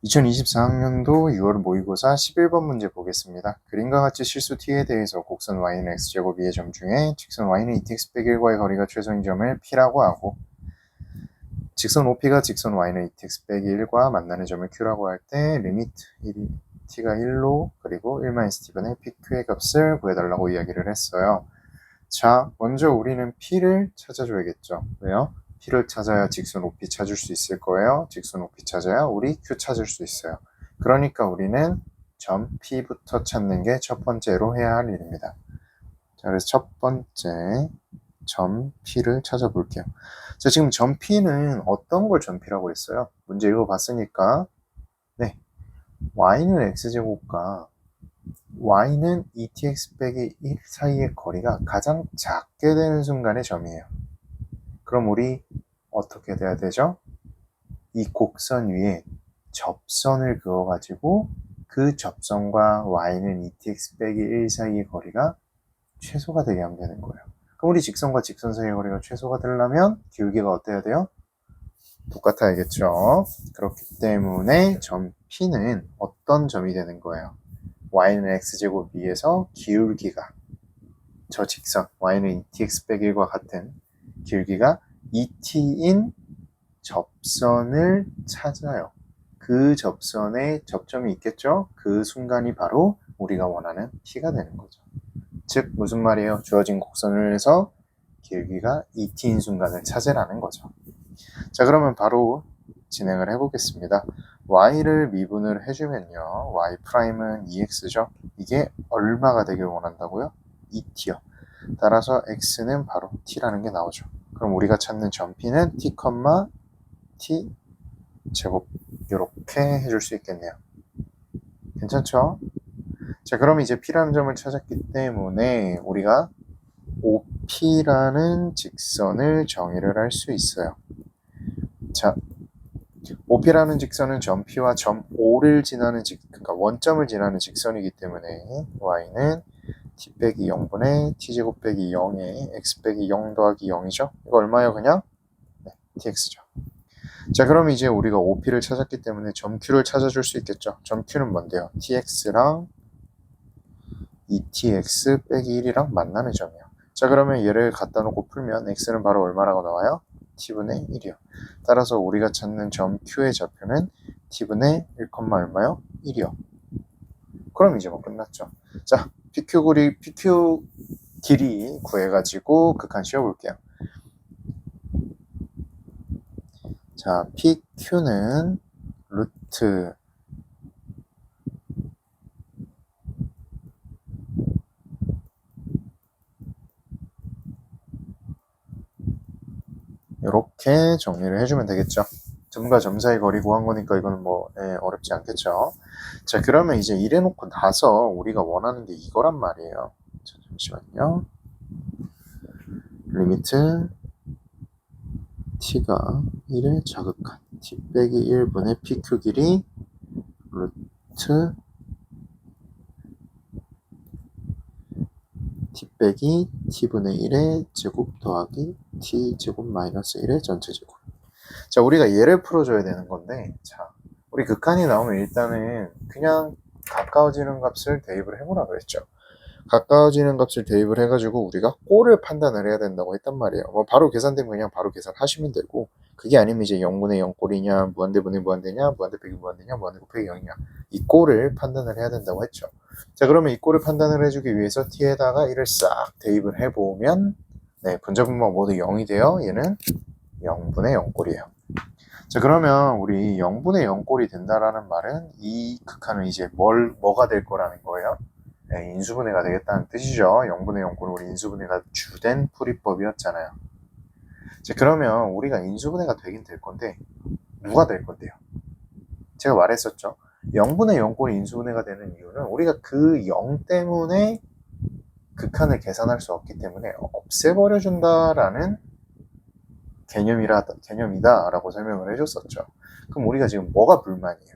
2024학년도 6월 모의고사 11번 문제 보겠습니다. 그림과 같이 실수 t에 대해서 곡선 y는 x제곱 2의 점 중에 직선 y는 2tx 빼기 1과의 거리가 최소인 점을 p라고 하고 직선 OP가 직선 y는 2tx 빼기 1과 만나는 점을 q라고 할 때 리미트 t가 1로 그리고 1-t분의 pq의 값을 구해달라고 이야기를 했어요. 자, 먼저 우리는 p를 찾아줘야겠죠. 왜요? p를 찾아야 직선 OP 찾을 수 있을 거예요. 직선 OP 찾아야 우리 q 찾을 수 있어요. 그러니까 우리는 점 p부터 찾는 게 첫 번째로 해야 할 일입니다. 자, 그래서 첫 번째 점 p를 찾아볼게요. 자, 지금 점 p는 어떤 걸 점 p라고 했어요? 문제 읽어봤으니까 네, y는 x제곱과 y는 2tx 빼기 1 사이의 거리가 가장 작게 되는 순간의 점이에요. 그럼 우리 어떻게 돼야 되죠? 이 곡선 위에 접선을 그어가지고 그 접선과 y는 2tx 빼기 1 사이의 거리가 최소가 되게 하면 되는 거예요. 그럼 우리 직선과 직선 사이의 거리가 최소가 되려면 기울기가 어때야 돼요? 똑같아야겠죠. 그렇기 때문에 점 P는 어떤 점이 되는 거예요? y는 x제곱 위에서 기울기가 저 직선 y는 2tx 빼기 1과 같은 기울기가 2t인 접선을 찾아요. 그 접선에 접점이 있겠죠? 그 순간이 바로 우리가 원하는 P가 되는 거죠. 즉 무슨 말이에요? 주어진 곡선을 해서 길기가 2t인 순간을 찾으라는 거죠. 자, 그러면 바로 진행을 해보겠습니다. y를 미분을 해주면요. y'은 2x죠. 이게 얼마가 되길 원한다고요? 2t요. 따라서 x는 바로 t라는 게 나오죠. 그럼 우리가 찾는 점 P는 t, t 제곱 이렇게 해줄 수 있겠네요. 괜찮죠? 자, 그럼 이제 P라는 점을 찾았기 때문에 우리가 OP라는 직선을 정의를 할 수 있어요. 자, OP라는 직선은 점 P와 점 O를 지나는 그러니까 원점을 지나는 직선이기 때문에 y는 t 빼기 0분의 t제곱 빼기 0에 x 빼기 0 더하기 0이죠. 이거 얼마예요 그냥? 네, tx죠. 자, 그럼 이제 우리가 OP를 찾았기 때문에 점 Q를 찾아줄 수 있겠죠. 점 Q는 뭔데요? tx랑 2tx 빼기 1이랑 만나는 점이요. 자, 그러면 얘를 갖다 놓고 풀면 x는 바로 얼마라고 나와요? t분의 1이요. 따라서 우리가 찾는 점 Q의 좌표는 t분의 1, 얼마요? 1이요. 그럼 이제 뭐 끝났죠. 자, PQ 길이 구해가지고 극한 씌워볼게요. 자, PQ는 루트 이렇게 정리를 해주면 되겠죠. 점과 점 사이 거리 구한 거니까 이거는 뭐 어렵지 않겠죠. 자, 그러면 이제 이래놓고 나서 우리가 원하는 게 이거란 말이에요. 자, 잠시만요. 리미트 t가 1에 자극한 t 빼기 1분의 pq 길이 루트 t 빼기 t분의 1의 제곱 더하기 t 제곱 마이너스 1의 전체 제곱. 자, 우리가 얘를 풀어줘야 되는 건데, 자, 우리 극한이 나오면 일단은 그냥 가까워지는 값을 대입을 해보라 그랬죠. 가까워지는 값을 대입을 해가지고 우리가 꼴을 판단을 해야 된다고 했단 말이에요. 뭐 바로 계산되면 그냥 바로 계산하시면 되고, 그게 아니면 이제 0분의 0 꼴이냐, 무한대분의 무한대냐, 무한대 빼기 무한대냐, 무한대 곱하기 0이냐, 이 꼴을 판단을 해야 된다고 했죠. 자, 그러면 이 꼴을 판단을 해주기 위해서 t에다가 1을 싹 대입을 해보면 네, 분자분모 모두 0이 돼요. 얘는 0분의 0 꼴이에요. 자, 그러면 우리 0분의 0 꼴이 된다라는 말은 이 극한은 이제 뭐가 될 거라는 거예요? 네, 인수분해가 되겠다는 뜻이죠. 0분의 0 꼴은 우리 인수분해가 주된 풀이법이었잖아요. 자, 그러면 우리가 인수분해가 되긴 될 건데 누가 될 건데요? 제가 말했었죠. 0분의 0 꼴이 인수분해가 되는 이유는 우리가 그 0 때문에 극한을 계산할 수 없기 때문에 없애버려준다라는 개념이다라고 설명을 해줬었죠. 그럼 우리가 지금 뭐가 불만이에요?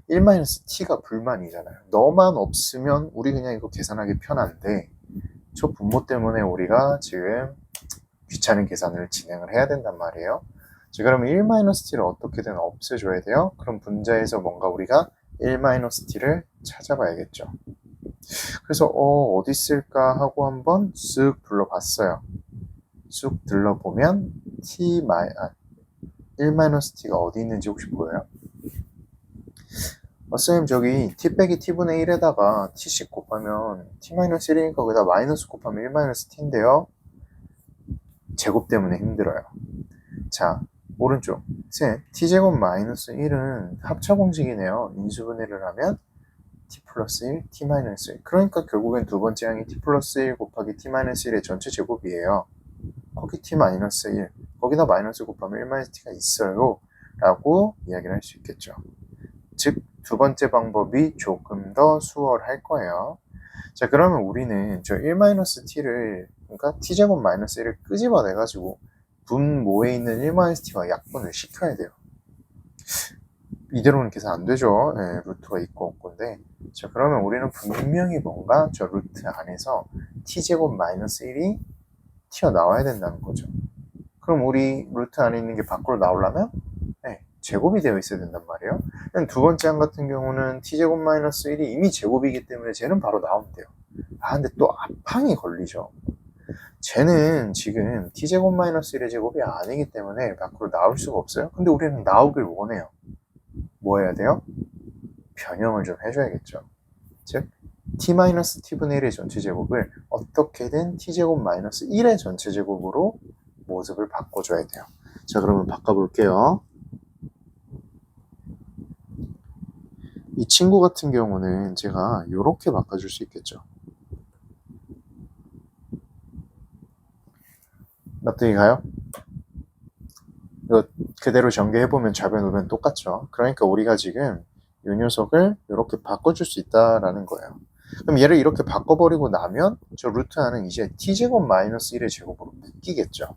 1-t가 불만이잖아요. 너만 없으면 우리 그냥 이거 계산하기 편한데 저 분모 때문에 우리가 지금 귀찮은 계산을 진행을 해야 된단 말이에요. 자, 그러면 1-t를 어떻게든 없애줘야 돼요. 그럼 분자에서 뭔가 우리가 1-t를 찾아봐야겠죠. 그래서 어디 있을까 하고 한번 쓱 둘러봤어요. 쑥 둘러보면 1-t가 어디 있는지 혹시 보여요? 선생님 저기 t 빼기 t분의 1에다가 t씩 곱하면 t-1이니까 거기다 마이너스 곱하면 1-t인데요. 제곱 때문에 힘들어요. 자, 오른쪽 t제곱 마이너스 1은 합차 공식이네요. 인수분해를 하면 t 플러스 1, t 마이너스 1. 그러니까 결국엔 두 번째 항이 t 플러스 1 곱하기 t 마이너스 1의 전체 제곱이에요. 거기 t 마이너스 1, 거기다 마이너스 곱하면 1-t가 있어요 라고 이야기를 할 수 있겠죠. 즉 두 번째 방법이 조금 더 수월할 거예요. 자, 그러면 우리는 저 1-t를 그러니까 t제곱 마이너스 1을 끄집어내가지고 분모에 있는 1-t와 약분을 시켜야 돼요. 이대로는 계산 안 되죠. 네, 루트가 있고 없고인데. 자, 그러면 우리는 분명히 뭔가 저 루트 안에서 t제곱 마이너스 1이 튀어나와야 된다는 거죠. 그럼 우리 루트 안에 있는 게 밖으로 나오려면 제곱이 되어 있어야 된단 말이에요. 두 번째 항 같은 경우는 t제곱 마이너스 1이 이미 제곱이기 때문에 쟤는 바로 나오면 돼요. 근데 또 앞항이 걸리죠. 쟤는 지금 t제곱 마이너스 1의 제곱이 아니기 때문에 밖으로 나올 수가 없어요. 근데 우리는 나오길 원해요. 뭐 해야 돼요? 변형을 좀 해줘야겠죠. 즉 t-t분의 1의 전체 제곱을 어떻게든 t제곱 마이너스 1의 전체 제곱으로 모습을 바꿔줘야 돼요. 자, 그러면 바꿔볼게요. 이 친구 같은 경우는 제가 이렇게 바꿔줄 수 있겠죠. 납득이 가요? 이거 그대로 전개해보면 좌변 우변 똑같죠. 그러니까 우리가 지금 이 녀석을 이렇게 바꿔줄 수 있다라는 거예요. 그럼 얘를 이렇게 바꿔버리고 나면 저 루트 안은 이제 t제곱 마이너스 1의 제곱으로 묶이겠죠.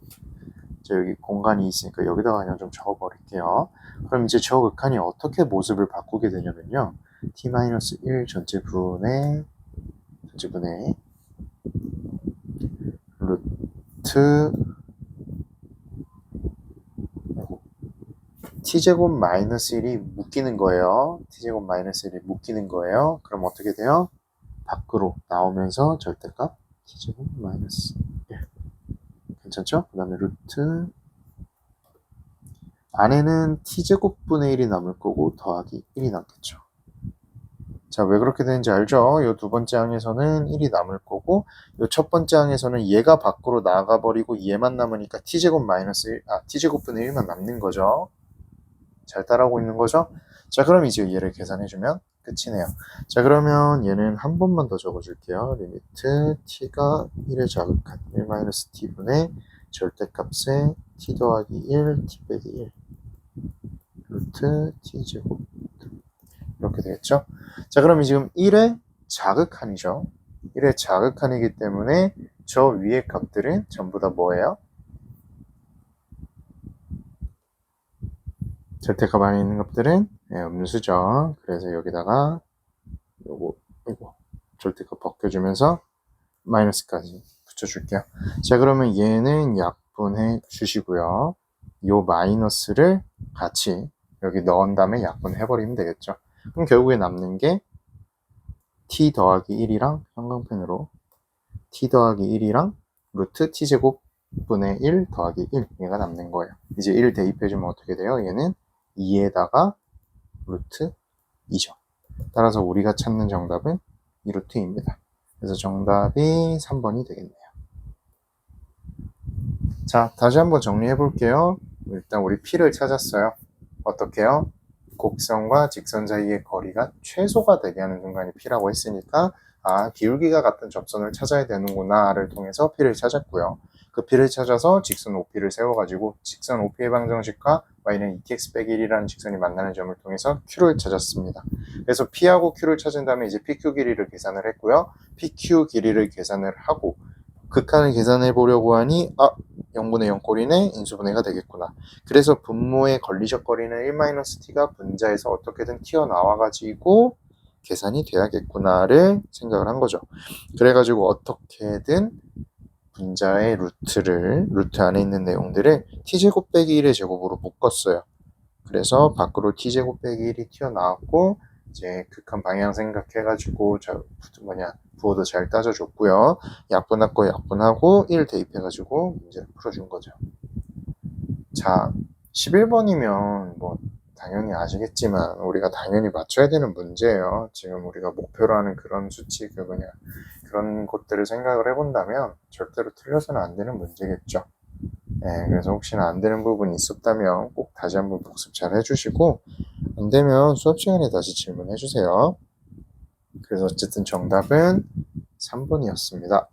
자, 여기 공간이 있으니까 여기다가 그냥 좀 적어버릴게요. 그럼 이제 저 극한이 어떻게 모습을 바꾸게 되냐면요. t-1 전체분의 루트 t제곱 마이너스 1이 묶이는 거예요. t제곱 마이너스 1이 묶이는 거예요. 그럼 어떻게 돼요? 밖으로 나오면서 절대값 t제곱 마이너스 1. 괜찮죠? 그 다음에 루트 안에는 t제곱분의 1이 남을 거고 더하기 1이 남겠죠. 자, 왜 그렇게 되는지 알죠? 이 두 번째 항에서는 1이 남을 거고 이 첫 번째 항에서는 얘가 밖으로 나가버리고 얘만 남으니까 t제곱 마이너스 1, t제곱분의 1만 남는 거죠. 잘 따라오고 있는 거죠? 자, 그럼 이제 얘를 계산해주면 끝이네요. 자, 그러면 얘는 한 번만 더 적어줄게요. 리미트 t가 1에 자극한 1-t분의 절대값에 t 더하기 1, t 빼기 1 루트 t제곱 이렇게 되겠죠? 자, 그럼 지금 1의 자극한이죠. 1의 자극한이기 때문에 저 위의 값들은 전부 다 뭐예요? 절대값 안에 있는 값들은 음수죠. 그래서 여기다가 이거 절대값 벗겨주면서 마이너스까지 붙여줄게요. 자, 그러면 얘는 약분해 주시고요. 요 마이너스를 같이 여기 넣은 다음에 약분해버리면 되겠죠. 그럼 결국에 남는 게 t 더하기 1이랑 형광펜으로 t 더하기 1이랑 루트 t제곱 분의 1 더하기 1 얘가 남는 거예요. 이제 1 대입해주면 어떻게 돼요? 얘는 2에다가 루트 2죠. 따라서 우리가 찾는 정답은 2루트입니다. 그래서 정답이 3번이 되겠네요. 자, 다시 한번 정리해 볼게요. 일단 우리 P를 찾았어요. 어떻게요? 곡선과 직선 사이의 거리가 최소가 되게 하는 순간이 P라고 했으니까 기울기가 같은 접선을 찾아야 되는구나를 통해서 P를 찾았고요. 그 P를 찾아서 직선 OP를 세워가지고 직선 OP의 방정식과 y는 2tx 빼기 1이라는 직선이 만나는 점을 통해서 Q를 찾았습니다. 그래서 P하고 Q를 찾은 다음에 이제 PQ 길이를 계산을 했고요. PQ 길이를 계산을 하고 극한을 계산해 보려고 하니 0분의 0꼴이네 인수분해가 되겠구나. 그래서 분모의 걸리적거리는 1-t가 분자에서 어떻게든 튀어나와가지고 계산이 돼야겠구나를 생각을 한 거죠. 그래가지고 어떻게든 분자의 루트 안에 있는 내용들을 t제곱 빼기 1의 제곱으로 묶었어요. 그래서 밖으로 t제곱 빼기 1이 튀어나왔고, 이제 극한 방향 생각해가지고 부호도 잘 따져줬고요. 약분할 거 약분하고 1 대입해가지고 문제를 풀어준 거죠. 자, 11번이면 뭐 당연히 아시겠지만 우리가 당연히 맞춰야 되는 문제예요. 지금 우리가 목표로 하는 그런 수치, 그런 것들을 생각을 해본다면 절대로 틀려서는 안 되는 문제겠죠. 네, 그래서 혹시나 안 되는 부분이 있었다면 꼭 다시 한번 복습 잘 해주시고, 안 되면 수업 시간에 다시 질문해 주세요. 그래서 어쨌든 정답은 3번이었습니다.